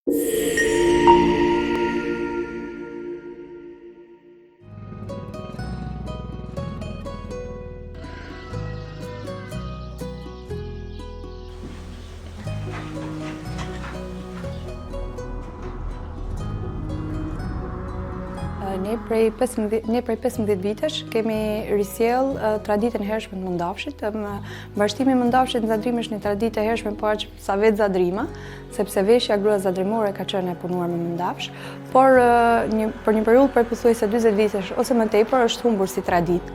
Ne prej 15 vitesh kemi risjell traditën e hershme të Mundafshit. Mbështimi i Mundafshit në Zadrim është një traditë e hershme po aq sa vetë Zadrima, sepse veshja grua zadrimore ka qenë e punuar me Mundafsh, por për një periudhë prej pothuajse 40 vitesh ose më tepër është humbur si traditë.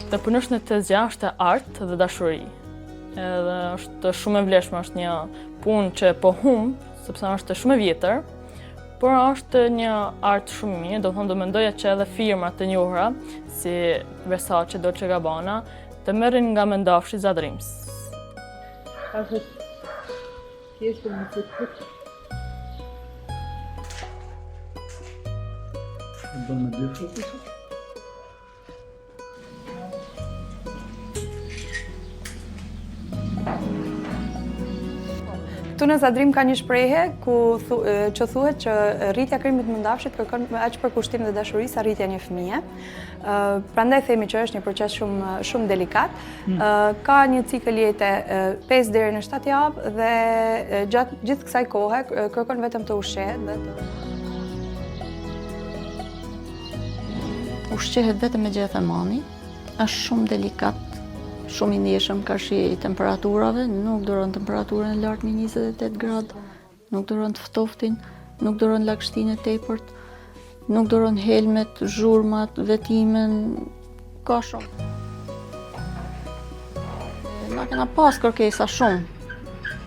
Të punosh në tezgja është art dhe dashuri. Edhe është shumë e vlefshme, është një punë që po humb, sepse është shumë e vjetër, por është një art shumë i mirë, do thonë do mendoja që edhe firma të njohura si Versace, Dolce & Gabbana të merrin nga Mundafshi Zadrims. Këtu në Zadrim ka një shprehje që thuhet që rritja e krimit të Mundafshit kërkon aq për kushtim dhe dashuri sa rritja e një fëmie. Prandaj themi që është një proces shumë delikat. Ka një cikël jete 5 deri në 7 javë dhe gjatë gjithë kësaj kohe kërkon vetëm të ushqehet dhe të ushqehet vetëm me gjethemani, është shumë delikat. Shumë i ndjeshëm ka shi i temperaturave, nuk duron temperaturën e lartë me 28 gradë, nuk duron të ftoftin, nuk duron lagështinë e tepërt, nuk duron helmet, zhurmat, vetimen, ka shumë. Na kena pas kërkesa shumë.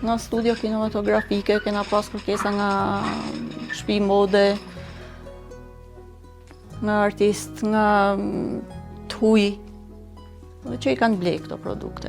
Nga studio kinematografike kena pas kërkesa nga shtëpi mode, nga artist, nga të huj, dhe që i kanë blej këto produkte.